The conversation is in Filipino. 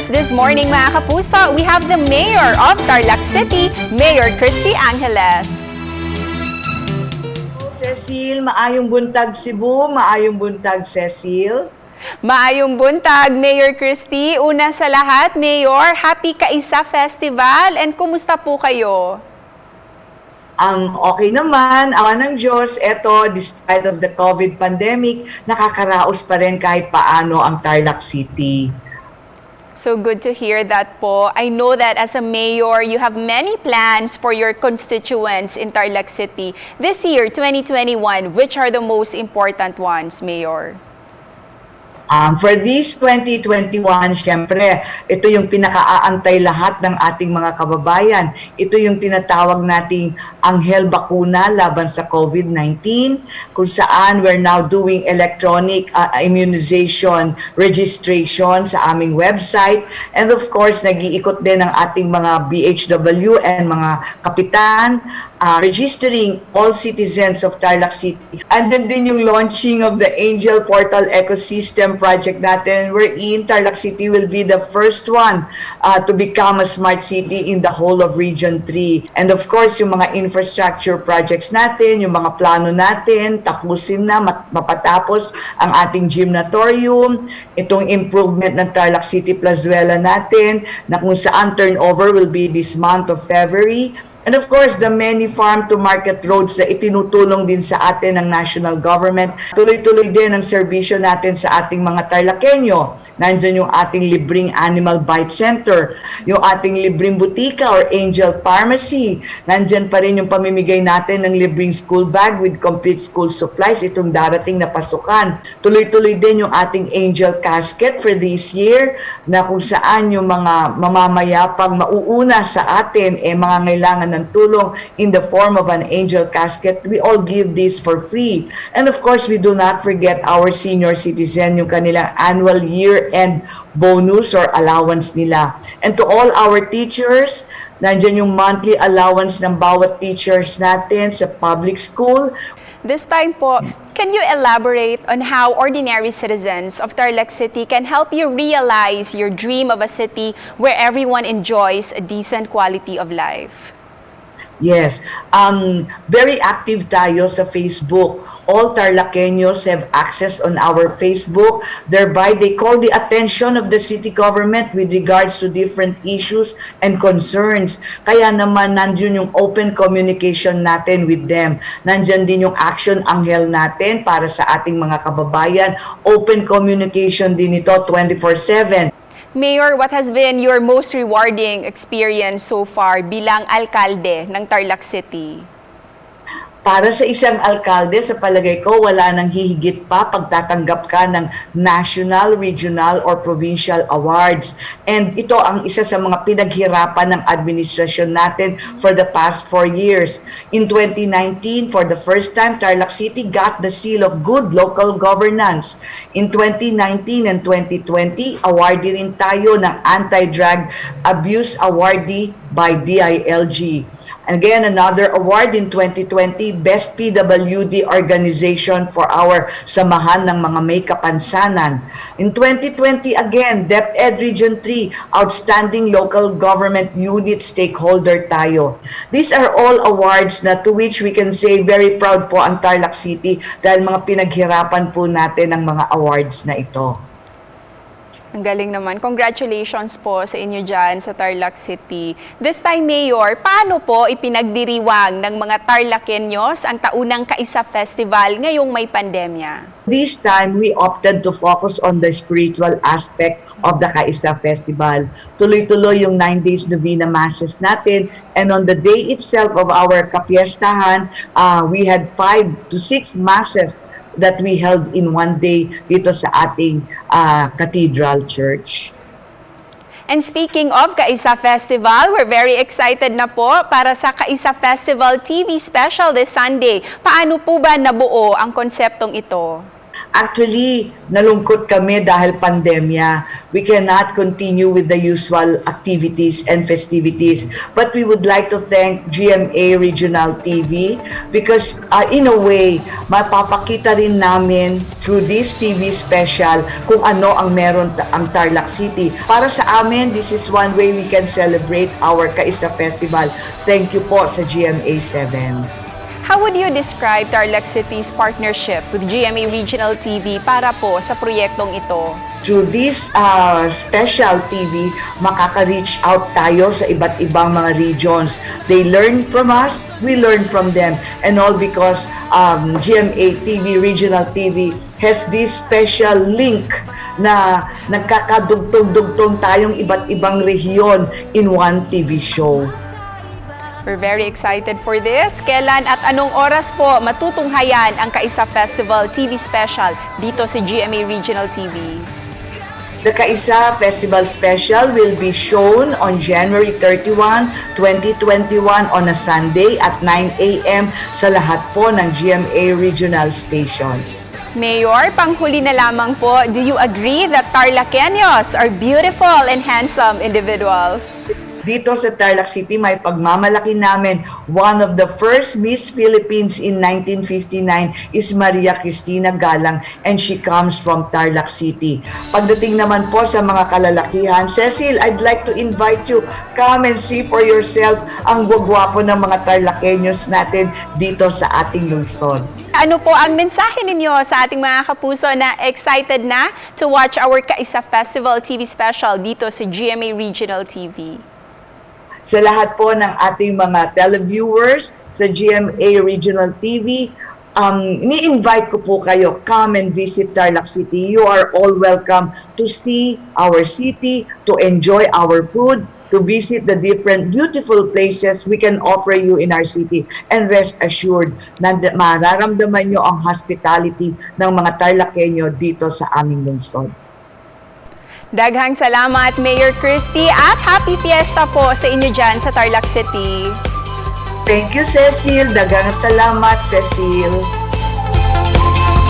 this morning mga kapuso, we have the Mayor of Tarlac City, Mayor Christy Angeles. Cecil, maayong buntag Cebu, maayong buntag Cecil. Maayong buntag, Mayor Christy. Una sa lahat, Mayor, Happy Kaisa Festival and kumusta po kayo? Okay naman, awa ng Diyos, eto, despite of the COVID pandemic, nakakaraos pa rin kahit paano ang Tarlac City. So good to hear that po. I know that as a mayor, you have many plans for your constituents in Tarlac City. This year, 2021, which are the most important ones, Mayor? For this 2021, syempre, ito yung pinaka-aantay lahat ng ating mga kababayan. Ito yung tinatawag nating Anghel Bakuna laban sa COVID-19, kung saan we're now doing electronic immunization registration sa aming website. And of course, nag-iikot din ang ating mga BHW and mga kapitan, registering all citizens of Tarlac City. And then din yung launching of the Angel Portal Ecosystem project natin, wherein Tarlac City will be the first one to become a smart city in the whole of Region 3. And of course, yung mga infrastructure projects natin, yung mga plano natin, tapusin na, mapatapos ang ating gymnatorium, itong improvement ng Tarlac City Plazuela natin, na kung saan turnover will be this month of February. And of course, the many farm-to-market roads na itinutulong din sa atin ng national government. Tuloy-tuloy din ang serbisyo natin sa ating mga Tarlakenyo. Nandiyan yung ating libreng Animal Bite Center, yung ating libreng butika or Angel Pharmacy. Nandiyan pa rin yung pamimigay natin ng libreng school bag with complete school supplies itong darating na pasukan. Tuloy-tuloy din yung ating Angel Casket for this year, na kung saan yung mga mamamayapang mauuna sa atin mga ngailangan ng tulong in the form of an Angel Casket. We all give this for free. And of course, we do not forget our senior citizen, yung kanilang annual year-end bonus or allowance nila. And to all our teachers, nandiyan yung monthly allowance ng bawat teachers natin sa public school. This time po, can you elaborate on how ordinary citizens of Tarlac City can help you realize your dream of a city where everyone enjoys a decent quality of life? Yes. Very active tayo sa Facebook. All Tarlakeños have access on our Facebook. Thereby, they call the attention of the city government with regards to different issues and concerns. Kaya naman, nandiyan yung open communication natin with them. Nandiyan din yung Action Anghel natin para sa ating mga kababayan. Open communication din ito 24/7. Mayor, what has been your most rewarding experience so far bilang alkalde ng Tarlac City? Para sa isang alkalde, sa palagay ko, wala nang hihigit pa pagtatanggap ka ng national, regional, or provincial awards. And ito ang isa sa mga pinaghirapan ng administrasyon natin for the past 4 years. In 2019, for the first time, Tarlac City got the seal of good local governance. In 2019 and 2020, awardee rin tayo ng Anti-Drug Abuse Awardee by DILG. Again, another award in 2020, Best PWD Organization for our Samahan ng mga May Kapansanan. In 2020, again, DepEd Region 3, Outstanding Local Government Unit Stakeholder tayo. These are all awards na to which we can say very proud po ang Tarlac City dahil mga pinaghirapan po natin ang mga awards na ito. Ang galing naman. Congratulations po sa inyo dyan sa Tarlac City. This time, Mayor, paano po ipinagdiriwang ng mga Tarlakenyos ang taunang Kaisa Festival ngayong may pandemya? This time, we opted to focus on the spiritual aspect of the Kaisa Festival. Tuloy-tuloy yung 9 days Novena Masses natin, and on the day itself of our kapiestahan, we had 5 to 6 Masses that we held in one day dito sa ating Cathedral Church. And speaking of Kaisa Festival, we're very excited na po para sa Kaisa Festival TV special this Sunday. Paano po ba nabuo ang konseptong ito? Actually, nalungkot kami dahil pandemya. We cannot continue with the usual activities and festivities. But we would like to thank GMA Regional TV because in a way, mapapakita rin namin through this TV special kung ano ang meron ang Tarlac City. Para sa amin, this is one way we can celebrate our Kaisa Festival. Thank you po sa GMA 7. How would you describe Tarlac City's partnership with GMA Regional TV para po sa proyektong ito? Through this special TV, makaka-reach out tayo sa iba't ibang mga regions. They learn from us, we learn from them. And all because GMA TV, Regional TV, has this special link na nagkakadugtong-dugtong tayong iba't ibang rehiyon in one TV show. We're very excited for this. Kailan at anong oras po matutunghayan ang Kaisa Festival TV Special dito sa GMA Regional TV? The Kaisa Festival Special will be shown on January 31, 2021 on a Sunday at 9 a.m. sa lahat po ng GMA Regional Stations. Mayor, panghuli na lamang po, do you agree that Tarlaceños are beautiful and handsome individuals? Dito sa Tarlac City, may pagmamalaki namin. One of the first Miss Philippines in 1959 is Maria Cristina Galang and she comes from Tarlac City. Pagdating naman po sa mga kalalakihan, Cecil, I'd like to invite you, come and see for yourself ang gwagwapo ng mga Tarlaceños natin dito sa ating lungsod. Ano po ang mensahe ninyo sa ating mga kapuso na excited na to watch our Kaisa Festival TV Special dito sa GMA Regional TV? Sa lahat po ng ating mga televiewers sa GMA Regional TV, ni-invite ko po kayo, come and visit Tarlac City. You are all welcome to see our city, to enjoy our food, to visit the different beautiful places we can offer you in our city. And rest assured na mararamdaman nyo ang hospitality ng mga Tarlaceño dito sa aming lungsod. Daghang salamat, Mayor Christy, at happy fiesta po sa inyo dyan sa Tarlac City. Thank you, Cecil. Daghang salamat, Cecil.